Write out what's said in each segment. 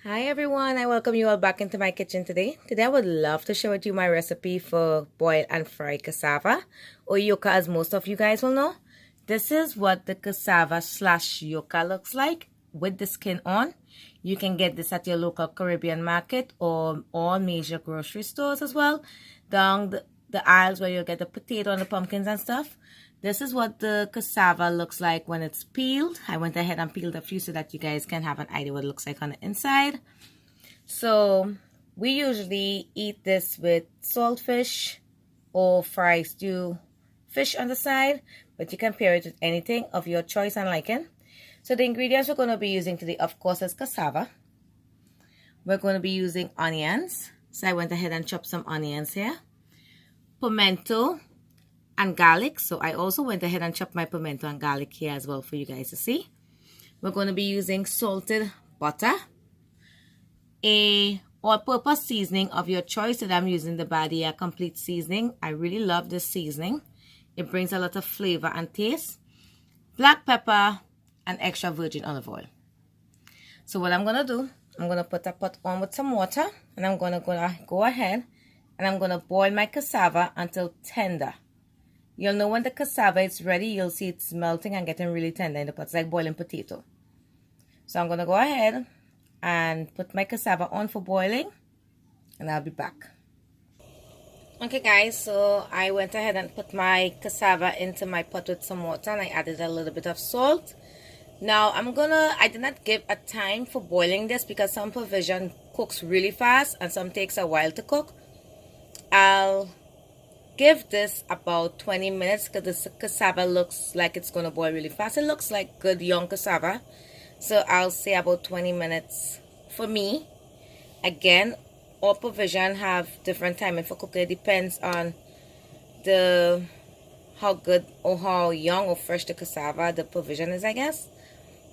Hi everyone, I welcome you all back into my kitchen today. Today I would love to share with you my recipe for boiled and fried cassava, or yoca as most of you guys will know. This is what the cassava slash yoca looks like with the skin on. You can get this at your local Caribbean market or all major grocery stores as well. Down the aisles where you'll get the potato and the pumpkins and stuff. This is what the cassava looks like when it's peeled. I went ahead and peeled a few so that you guys can have an idea what it looks like on the inside. So we usually eat this with salt fish or fried stew fish on the side, but you can pair it with anything of your choice and liking. So the ingredients we're going to be using today, of course, is cassava. We're going to be using onions. So I went ahead and chopped some onions here. Pimento and garlic. So I also went ahead and chopped my pimento and garlic here as well for you guys to see. We're going to be using salted butter, a all-purpose seasoning of your choice that I'm using, the Badia Complete Seasoning. I really love this seasoning. It brings a lot of flavor and taste. Black pepper and extra virgin olive oil. So what I'm going to do, I'm going to put a pot on with some water, and I'm going to go ahead and I'm going to boil my cassava until tender. You'll know when the cassava is ready, you'll see it's melting and getting really tender in the pot. It's like boiling potato. So I'm going to go ahead and put my cassava on for boiling, and I'll be back. Okay guys, so I went ahead and put my cassava into my pot with some water, and I added a little bit of salt. Now I did not give a time for boiling this because some provision cooks really fast and some takes a while to cook. I'll give this about 20 minutes because this cassava looks like it's going to boil really fast. It looks like good young cassava. So I'll say about 20 minutes for me. Again, all provision have different timing for cooking. It depends on how good or how young or fresh the cassava the provision is, I guess.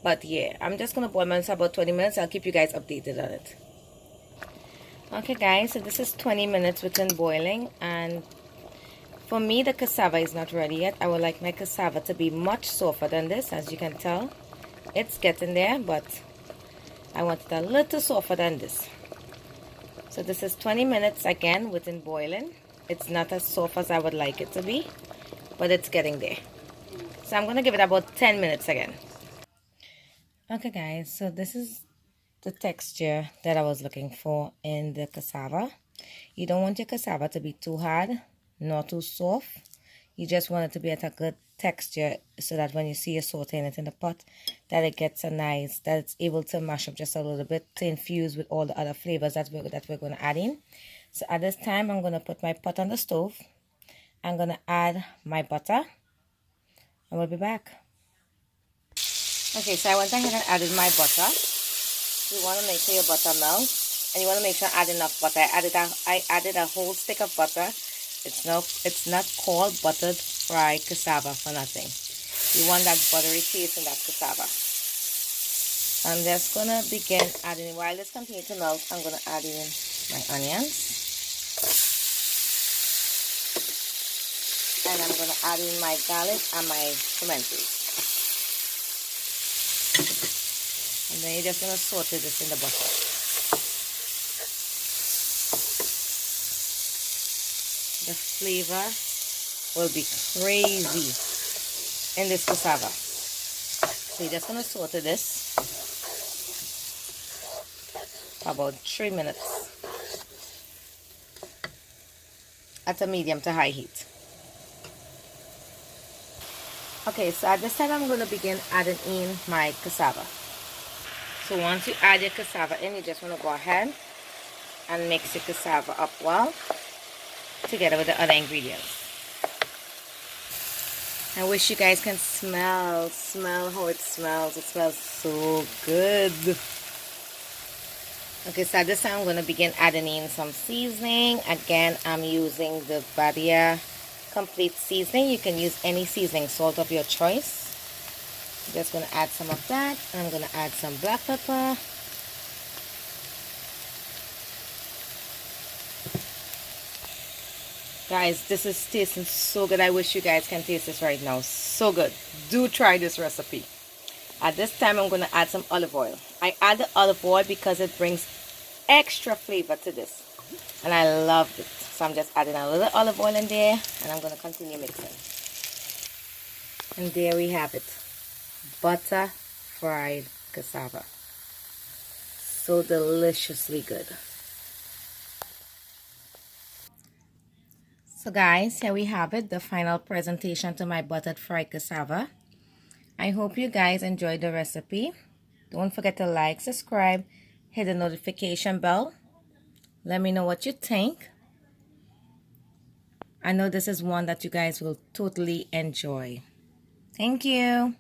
But yeah, I'm just going to boil mine for about 20 minutes. I'll keep you guys updated on it. Okay guys, so this is 20 minutes within boiling, and for me the cassava is not ready yet. I would like my cassava to be much softer than this. As you can tell, it's getting there, but I want it a little softer than this. So this is 20 minutes again within boiling. It's not as soft as I would like it to be, but it's getting there. So I'm going to give it about 10 minutes again. Okay guys, so this is the texture that I was looking for in the cassava. You don't want your cassava to be too hard, not too soft. You just want it to be at a good texture so that when you see you sauteing it in the pot, that it gets a nice, that it's able to mash up just a little bit to infuse with all the other flavors that we're going to add in. So at this time, I'm going to put my pot on the stove. I'm going to add my butter, and we'll be back. Okay, so I went ahead and added my butter. You want to make sure your butter melts, and you want to make sure I add enough butter. I added a whole stick of butter. It's not called buttered fried cassava for nothing. You want that buttery taste in that cassava. I'm just gonna begin adding, while this continues to melt, I'm gonna add in my onions, and I'm gonna add in my garlic and my tomatoes. And then you're just going to saute this in the butter. The flavor will be crazy in this cassava. So you're just going to saute this for about 3 minutes at a medium to high heat. Okay, so at this time I'm going to begin adding in my cassava. So once you add your cassava in, you just want to go ahead and mix your cassava up well together with the other ingredients. I wish you guys can smell how it smells. It smells so good. Okay, so at this time I'm going to begin adding in some seasoning. Again, I'm using the Badia Complete Seasoning. You can use any seasoning salt of your choice. I'm just going to add some of that. I'm going to add some black pepper. Guys, this is tasting so good. I wish you guys can taste this right now. So good. Do try this recipe. At this time, I'm going to add some olive oil. I add the olive oil because it brings extra flavor to this. And I love it. So I'm just adding a little olive oil in there. And I'm going to continue mixing. And there we have it. Butter fried cassava. So deliciously good. So guys, here we have it. The final presentation to my buttered fried cassava. I hope you guys enjoyed the recipe. Don't forget to like, subscribe, hit the notification bell. Let me know what you think. I know this is one that you guys will totally enjoy. Thank you.